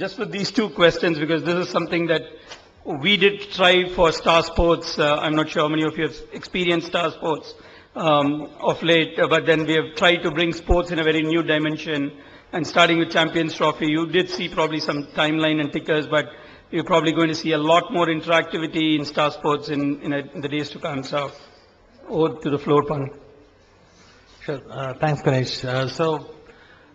just with these two questions, because this is something that we did try for Star Sports. I'm not sure how many of you have experienced Star Sports of late, but then we have tried to bring sports in a very new dimension. And starting with Champions Trophy, you did see probably some timeline and tickers, but you're probably going to see a lot more interactivity in Star Sports in the days to come. So, over to the floor, Pan. Sure. Thanks, Ganesh. So,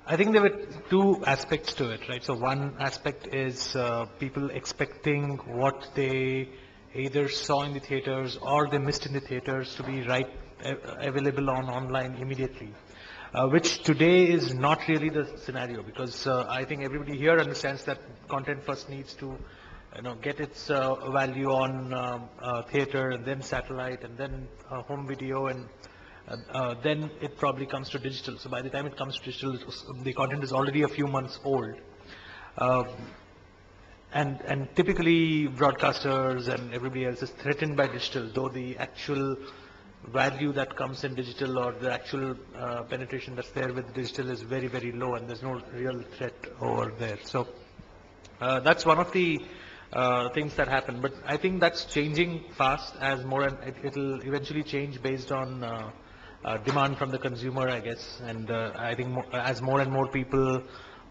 I think there were two aspects to it, right? So, one aspect is people expecting what they either saw in the theaters or they missed in the theaters to be available online immediately. Which today is not really the scenario, because I think everybody here understands that content first needs to get its value on theater, and then satellite, and then home video, and then it probably comes to digital. So by the time it comes to digital, the content is already a few months old. And typically broadcasters and everybody else is threatened by digital, though the actual value that comes in digital, or the actual penetration that's there with digital, is very, very low, and there's no real threat over there. So that's one of the things that happen. But I think that's changing fast, as more, and it'll eventually change based on demand from the consumer, I guess. And I think as more and more people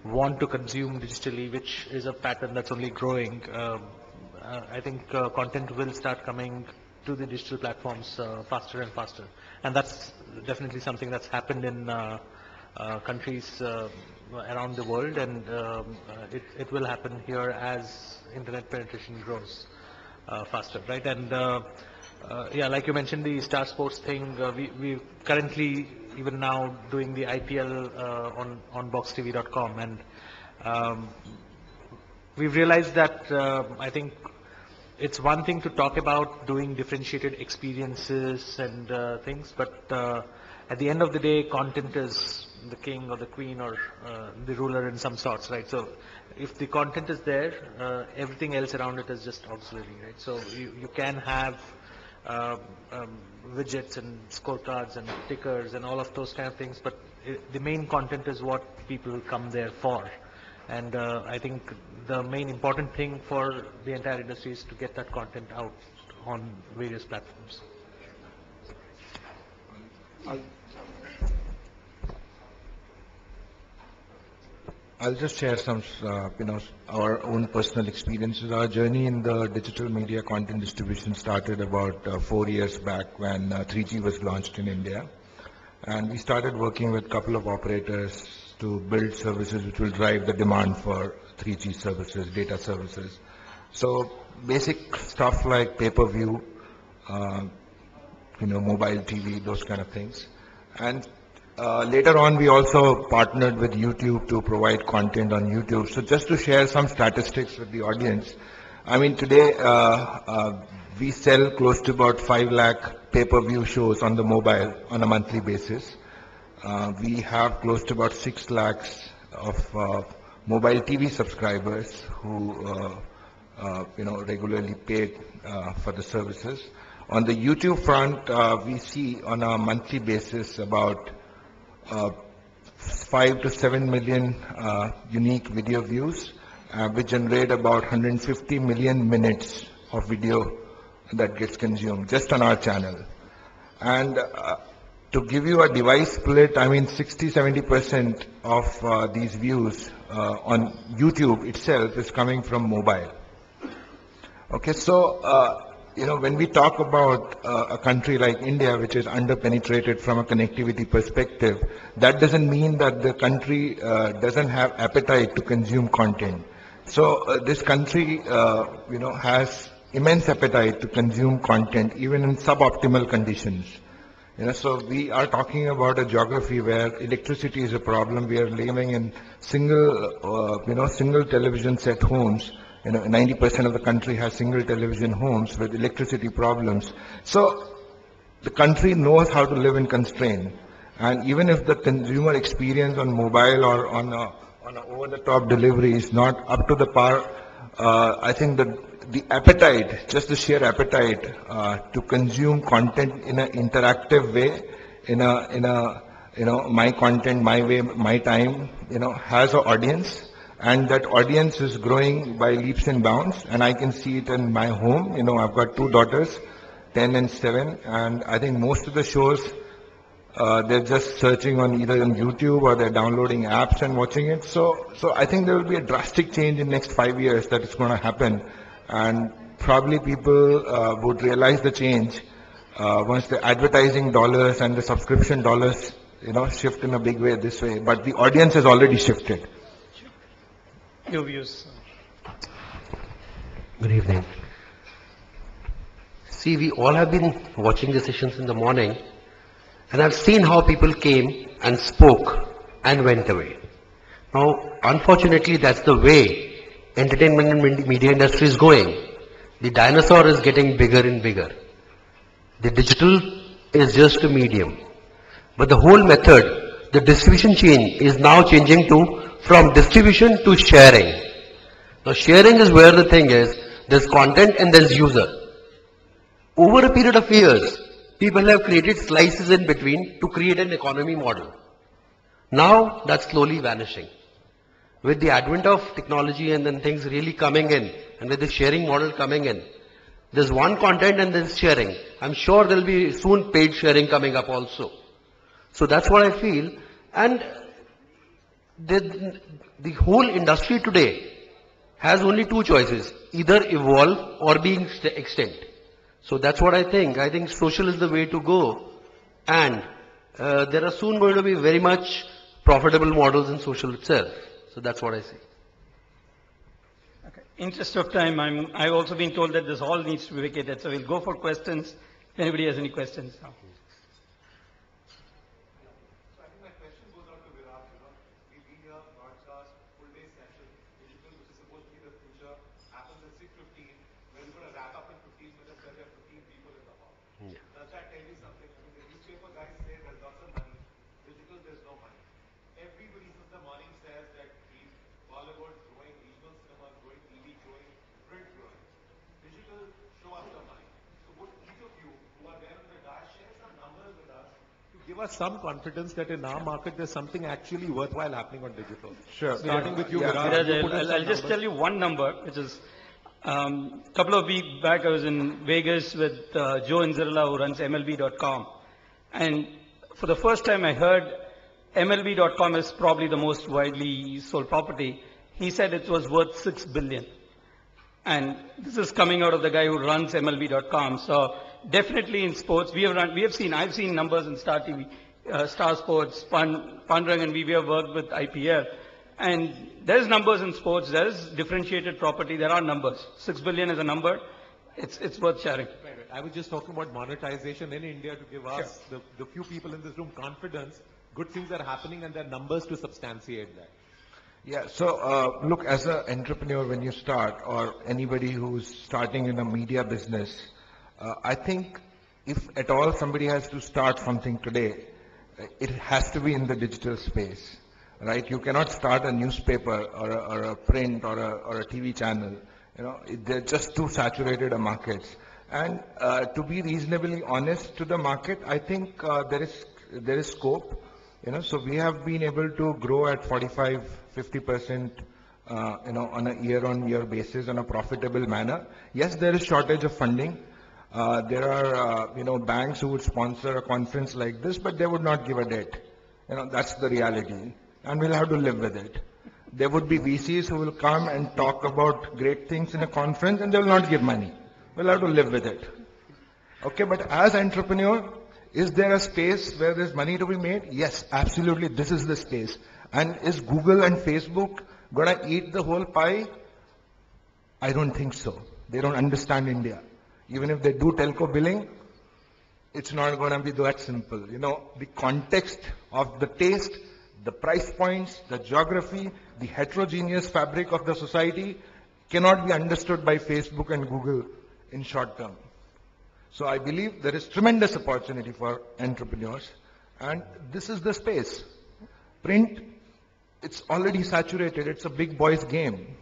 want to consume digitally, which is a pattern that's only growing, I think content will start coming to the digital platforms faster and faster. And that's definitely something that's happened in countries around the world, and it will happen here as internet penetration grows faster, right? And yeah, like you mentioned, the Star Sports thing, we currently, even now, doing the IPL on boxtv.com, and we've realized that I think it's one thing to talk about doing differentiated experiences and things, but at the end of the day, content is the king or the queen or the ruler in some sorts, right? So if the content is there, everything else around it is just auxiliary, right? So you can have widgets and scorecards and tickers and all of those kind of things, but the main content is what people come there for. And I think the main important thing for the entire industry is to get that content out on various platforms. I'll just share some, our own personal experiences. Our journey in the digital media content distribution started about 4 years back when 3G was launched in India. And we started working with a couple of operators to build services which will drive the demand for 3G services, data services. So basic stuff like pay-per-view, mobile TV, those kind of things. And later on, we also partnered with YouTube to provide content on YouTube. So just to share some statistics with the audience, I mean, today we sell close to about 5 lakh pay-per-view shows on the mobile on a monthly basis. We have close to about 6 lakhs of mobile TV subscribers who, regularly pay for the services. On the YouTube front, we see on a monthly basis about 5 to 7 million unique video views, which generate about 150 million minutes of video that gets consumed just on our channel. And to give you a device split, I mean 60-70% of these views on YouTube itself is coming from mobile. Okay, so when we talk about a country like India, which is under-penetrated from a connectivity perspective, that doesn't mean that the country doesn't have appetite to consume content. So this country, has immense appetite to consume content, even in suboptimal conditions. So we are talking about a geography where electricity is a problem. We are living in single television set homes. 90% of the country has single television homes with electricity problems. So the country knows how to live in constraint. And even if the consumer experience on mobile or on a over-the-top delivery is not up to the par, I think that the appetite, just the sheer appetite to consume content in an interactive way, in a my content, my way, my time, has an audience. and that audience is growing by leaps and bounds, and I can see it in my home. I've got two daughters, 10 and 7, and I think most of the shows, they're just searching on either on YouTube or they're downloading apps and watching it. So I think there will be a drastic change in next 5 years that is going to happen, and probably people would realize the change once the advertising dollars and the subscription dollars, shift in a big way this way. But the audience has already shifted. Your views. Good evening. See, we all have been watching the sessions in the morning, and I've seen how people came and spoke and went away. Now, unfortunately, that's the way entertainment and media industry is going. The dinosaur is getting bigger and bigger. The digital is just a medium. But the whole method, the distribution chain is now changing from distribution to sharing. Now, sharing is where the thing is, there's content and there's user. Over a period of years, people have created slices in between to create an economy model. Now, that's slowly vanishing. With the advent of technology and then things really coming in, and with the sharing model coming in, there's one content and there's sharing. I'm sure there'll be soon paid sharing coming up also. So that's what I feel. And the whole industry today has only two choices, either evolve or being extinct. So that's what I think. I think social is the way to go. And there are soon going to be very much profitable models in social itself. So that's what I say. Okay. Interest of time, I've also been told that this all needs to be vacated. So we'll go for questions. If anybody has any questions now. So I think my question goes out to Viraj. We've been here, broadcast, full day session, digital, which is supposed to be the future, happens at 6:15. We're going to wrap up in 15 minutes when there are 15 people in the hall. Yeah. Does that tell you something? I mean, the newspaper guys say there's lots of money. Digital, there's no money. Everybody since the morning says that Bollywood growing, regional cinema growing, TV growing, print growing. Digital, show us the money. So would each of you who are there on the dash share some numbers with us to give us some confidence that in our market there's something actually worthwhile happening on digital? Sure. Starting with you, Yeah. Viraj. Viraj, You put in some I'll just numbers. tell you one number, which is couple of weeks back I was in Vegas with Joe Inzirla, who runs MLB.com. And for the first time I heard MLB.com is probably the most widely sold property. He said it was worth 6 billion. And this is coming out of the guy who runs MLB.com. So definitely in sports, I've seen numbers in Star TV, Star Sports, Pandrang, and we have worked with IPL. And there's numbers in sports, there's differentiated property, there are numbers. 6 billion is a number, it's worth sharing. Right. I was just talking about monetization in India to give us, the few people in this room, confidence. Good things are happening and there are numbers to substantiate that. Yeah, so look, as an entrepreneur, when you start, or anybody who's starting in a media business, I think if at all somebody has to start something today, it has to be in the digital space, right? You cannot start a newspaper or a print or a TV channel. They're just too saturated a markets. And to be reasonably honest to the market, I think there is scope. So we have been able to grow at 45-50%, on a year-on-year basis on a profitable manner. Yes, there is shortage of funding. There are, banks who would sponsor a conference like this, but they would not give a debt. That's the reality, and we'll have to live with it. There would be VCs who will come and talk about great things in a conference, and they will not give money. We'll have to live with it. Okay, but as entrepreneur, is there a space where there's money to be made? Yes, absolutely, this is the space. And is Google and Facebook going to eat the whole pie? I don't think so. They don't understand India. Even if they do telco billing, it's not going to be that simple. The context of the taste, the price points, the geography, the heterogeneous fabric of the society cannot be understood by Facebook and Google in short term. So I believe there is tremendous opportunity for entrepreneurs, and this is the space. Print, it's already saturated. It's a big boys game.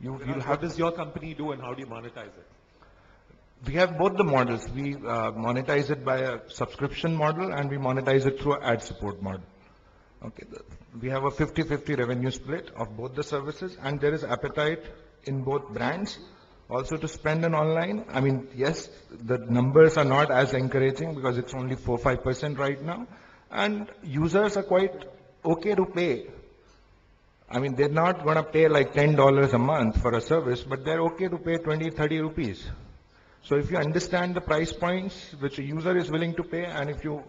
What does your company do and how do you monetize it? We have both the models. We monetize it by a subscription model, and we monetize it through an ad support model. Okay, we have a 50-50 revenue split of both the services, and there is appetite in both brands also to spend on online. I mean, yes, the numbers are not as encouraging because it's only 4-5% right now, and users are quite okay to pay. I mean, they're not going to pay like $10 a month for a service, but they're okay to pay 20-30 rupees. So if you understand the price points which a user is willing to pay, and if you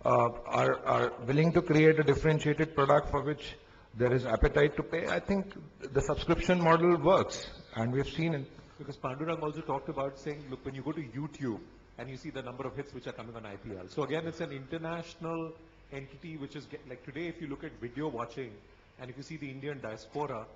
are willing to create a differentiated product for which there is appetite to pay, I think the subscription model works, and we've seen it. Because Pandurang also talked about saying, look, when you go to YouTube and you see the number of hits which are coming on IPL. So again, it's an international entity which is, like today, if you look at video watching, and if you see the Indian diaspora,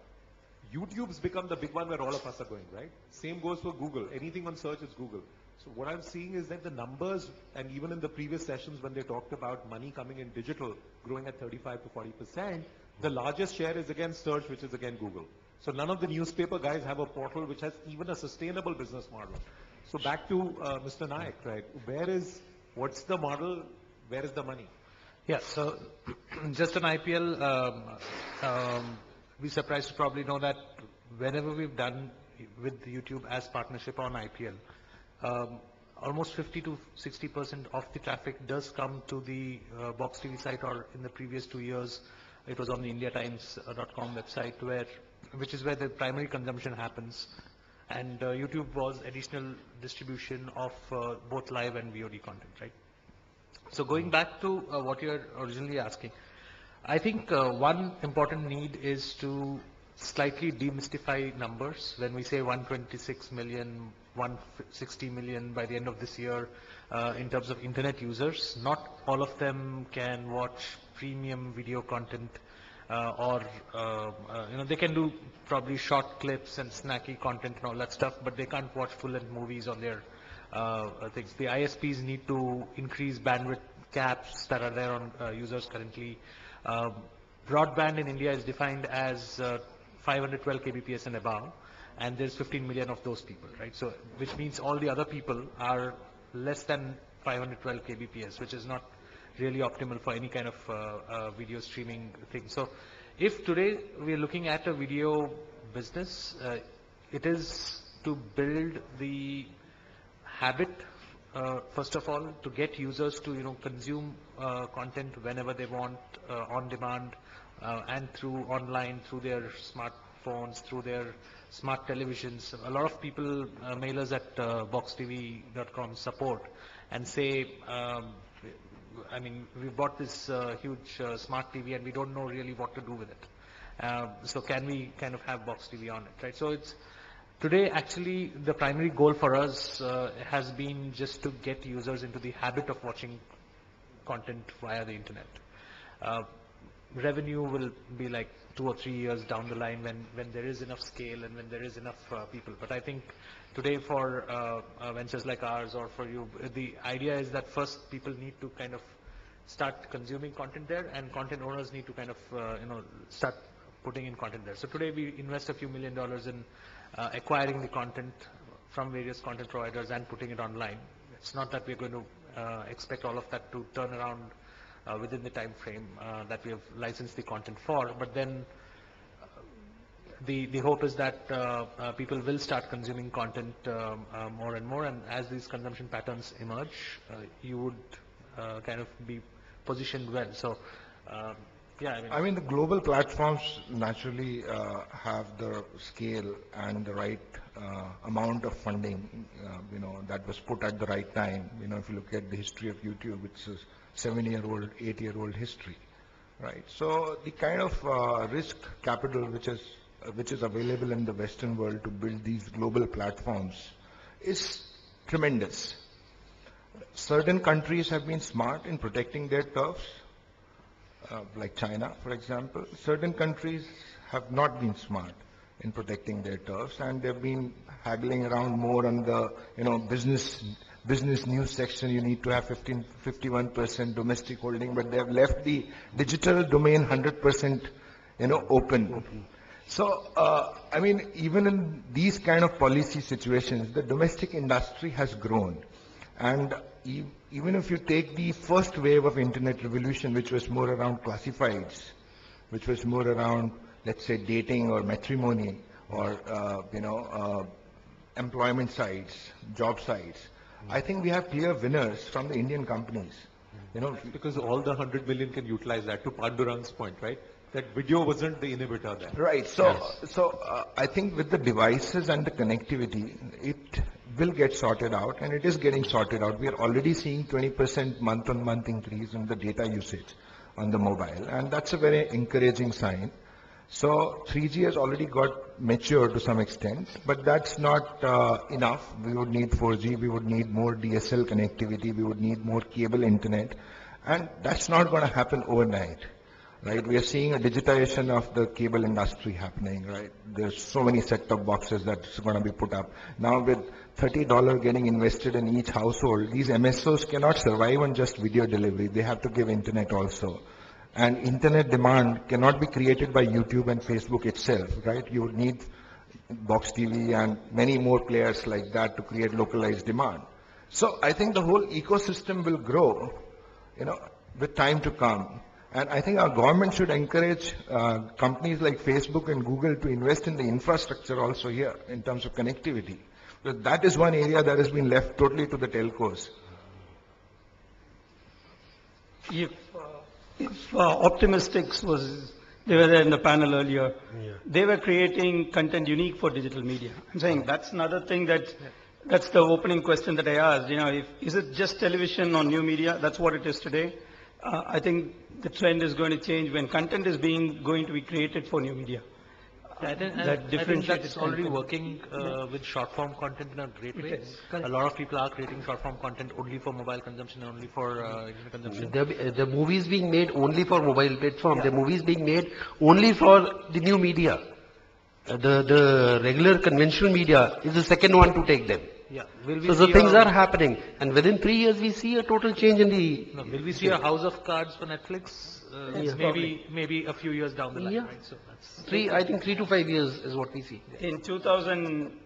YouTube's become the big one where all of us are going, right? Same goes for Google. Anything on search is Google. So what I'm seeing is that the numbers, and even in the previous sessions when they talked about money coming in digital, growing at 35 to 40%, the largest share is again search, which is again Google. So none of the newspaper guys have a portal which has even a sustainable business model. So back to Mr. Naik, right? What's the model? Where is the money? Yeah, so just on IPL, be surprised to probably know that whenever we've done with YouTube as partnership on IPL, almost 50 to 60% of the traffic does come to the Box TV site, or in the previous 2 years, it was on the indiatimes.com website, which is where the primary consumption happens. And YouTube was additional distribution of both live and VOD content, right? So going back to what you were originally asking, I think one important need is to slightly demystify numbers. When we say 126 million, 160 million by the end of this year, in terms of internet users, not all of them can watch premium video content, or they can do probably short clips and snacky content and all that stuff, but they can't watch full-length movies on their things. The ISPs need to increase bandwidth caps that are there on users currently. Broadband in India is defined as 512 kbps and above, and there's 15 million of those people, right? So, which means all the other people are less than 512 kbps, which is not really optimal for any kind of video streaming thing. So, if today we are looking at a video business, it is to build the habit, first of all, to get users to consume content whenever they want, on demand, and through online, through their smartphones, through their smart televisions. A lot of people mail us at boxtv.com support and say, I mean, we bought this huge smart TV and we don't know really what to do with it. So can we kind of have Box TV on it, right? So it's today actually the primary goal for us has been just to get users into the habit of watching content via the internet. Revenue will be like 2 or 3 years down the line when there is enough scale and when there is enough people. But I think today for ventures like ours or for you, the idea is that first people need to kind of start consuming content there, and content owners need to kind of start putting in content there. So today we invest a few $1 million in acquiring the content from various content providers and putting it online. It's not that we're going to expect all of that to turn around within the time frame that we have licensed the content for, but then the hope is that people will start consuming content more and more, and as these consumption patterns emerge, you would kind of be positioned well. So yeah, I mean, the global platforms naturally have the scale and the right amount of funding, that was put at the right time. If you look at the history of YouTube, it's a 7-year-old, 8-year-old history, right? So the kind of risk capital which is available in the Western world to build these global platforms is tremendous. Certain countries have been smart in protecting their turfs, like China, for example. Certain countries have not been smart in protecting their turfs, and they've been haggling around more on the, business news section. You need to have 51% domestic holding, but they have left the digital domain 100%, open. So, I mean, even in these kind of policy situations, the domestic industry has grown. And even if you take the first wave of internet revolution, which was more around classifieds, which was more around, let's say, dating or matrimony or, employment sites, job sites, I think we have clear winners from the Indian companies. Because all the 100 million can utilize that, to Pandurang's point, right? That video wasn't the inhibitor there. Right. So I think with the devices and the connectivity, it will get sorted out, and it is getting sorted out. We are already seeing 20% month-on-month increase in the data usage on the mobile, and that's a very encouraging sign. So 3G has already got mature to some extent, but that's not enough. We would need 4G, we would need more DSL connectivity, we would need more cable internet, and that's not going to happen overnight. Right, we are seeing a digitization of the cable industry happening, right? There's so many set-top boxes that's going to be put up. Now with $30 getting invested in each household, these MSOs cannot survive on just video delivery. They have to give internet also. And internet demand cannot be created by YouTube and Facebook itself, right? You would need Box TV and many more players like that to create localized demand. So I think the whole ecosystem will grow, with time to come. And I think our government should encourage companies like Facebook and Google to invest in the infrastructure also here in terms of connectivity. Because that is one area that has been left totally to the telcos. If Optimistics they were there in the panel earlier, they were creating content unique for digital media. I'm saying that's another thing that's the opening question that I asked. Is it just television or new media? That's what it is today. I think the trend is going to change when content is going to be created for new media. I think that's already working with short-form content in a great way. A lot of people are creating short-form content only for mobile consumption and only for internet consumption. The movies being made only for mobile platform, the movies being made only for the new media. The regular conventional media is the second one to take them. Yeah. So the things are happening, and within 3 years we see a total change in the... No, will we see a House of Cards for Netflix? Maybe a few years down the line, right? So that's I think 3 to 5 years is what we see. In 2000,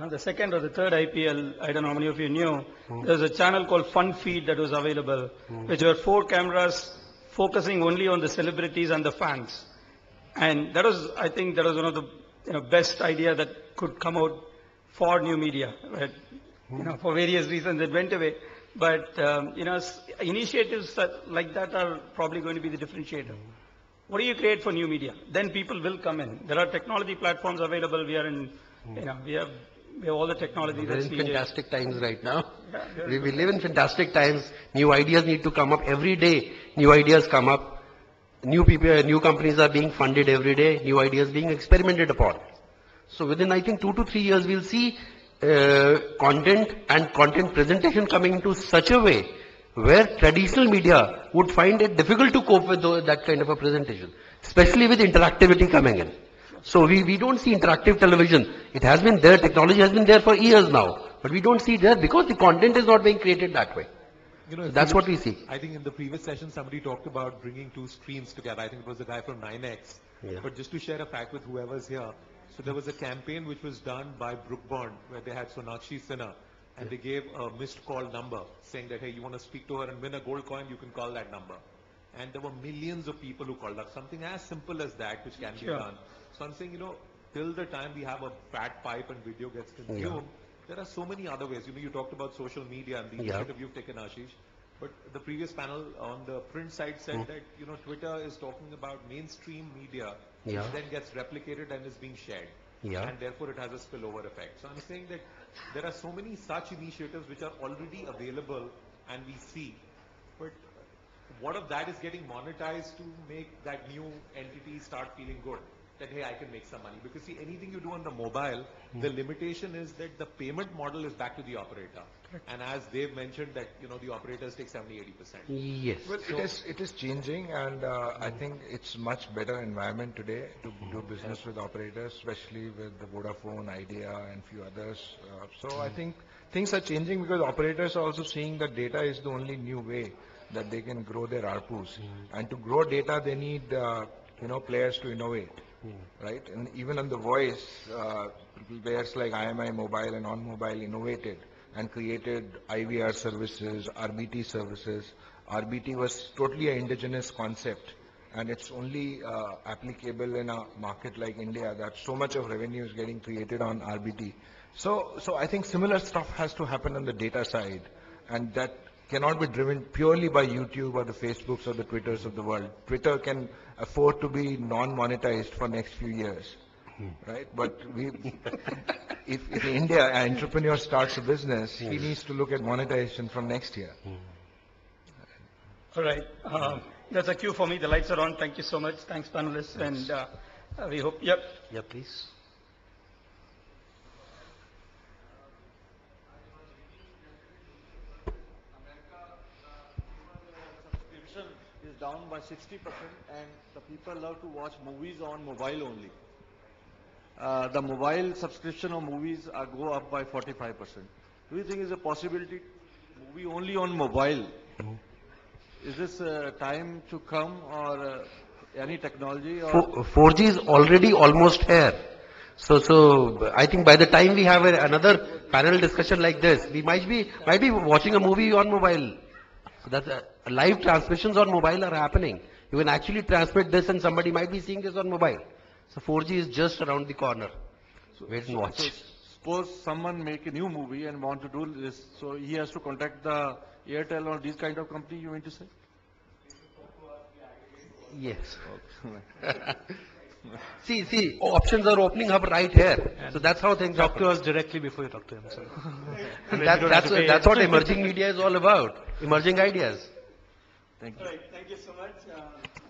the second or the third IPL, I don't know how many of you knew, there was a channel called Fun Feed that was available, which were 4 cameras focusing only on the celebrities and the fans. And I think that was one of the best idea that could come out for new media. But, for various reasons it went away. But, initiatives like that are probably going to be the differentiator. What do you create for new media? Then people will come in. There are technology platforms available. We are in, we have all the technology We're that's in needed. fantastic times right now. Yeah, We live in fantastic times. New ideas need to come up every day. New ideas come up. New people, new companies are being funded every day. New ideas being experimented upon. So within, I think, 2 to 3 years, we'll see content and content presentation coming into such a way where traditional media would find it difficult to cope with that kind of a presentation, especially with interactivity coming in. So we don't see interactive television. It has been there, technology has been there for years now, but we don't see it there because the content is not being created that way. That's what we see. I think in the previous session somebody talked about bringing 2 screens together. I think it was the guy from 9X. Yeah. But just to share a fact with whoever's here, so there was a campaign which was done by Brookbond where they had Sonakshi Sinha and they gave a missed call number saying that, hey, you want to speak to her and win a gold coin, you can call that number. And there were millions of people who called up. Something as simple as that which can be done. So I'm saying, till the time we have a fat pipe and video gets consumed, there are so many other ways. You talked about social media and the initiative you've taken, Ashish. But the previous panel on the print side said that, Twitter is talking about mainstream media, which then gets replicated and is being shared. And therefore it has a spillover effect. So I'm saying that there are so many such initiatives which are already available and we see. But what of that is getting monetized to make that new entity start feeling good? That, hey, I can make some money. Because see, anything you do on the mobile, the limitation is that the payment model is back to the operator. And as they've mentioned that, the operators take 70-80%. Yes. Well, it is changing, and I think it's much better environment today to do business with operators, especially with the Vodafone, Idea, and few others. So I think things are changing because operators are also seeing that data is the only new way that they can grow their ARPUs. And to grow data, they need players to innovate. Right? And even on the voice, players like IMI Mobile and On Mobile innovated and created IVR services, RBT services. RBT was totally an indigenous concept, and it's only applicable in a market like India that so much of revenue is getting created on RBT. So I think similar stuff has to happen on the data side, and that cannot be driven purely by YouTube or the Facebooks or the Twitters of the world. Twitter can afford to be non-monetized for next few years, right? But if in India an entrepreneur starts a business, he needs to look at monetization from next year. All right. That's a cue for me. The lights are on. Thank you so much. Thanks, panelists. And we hope, yep. Yeah, please. Subscription is down by 60% and the people love to watch movies on mobile only. The mobile subscription of movies go up by 45%. Do you think is a possibility movie only on mobile? Is this time to come or any technology or 4G is already almost here. So I think by the time we have another panel discussion like this, we might be watching a movie on mobile. So that's live transmissions on mobile are happening. You can actually transmit this and somebody might be seeing this on mobile. So 4G is just around the corner. Wait and watch. So suppose someone make a new movie and want to do this, so he has to contact the Airtel or these kind of company, you mean to say? Yes. See, options are opening up right here. So that's how things Talk to happen. us directly before you talk to him. So. That's what emerging media is all about. Emerging ideas. Thank you. All right. Thank you so much.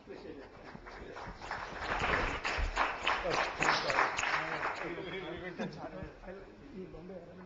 Appreciate it.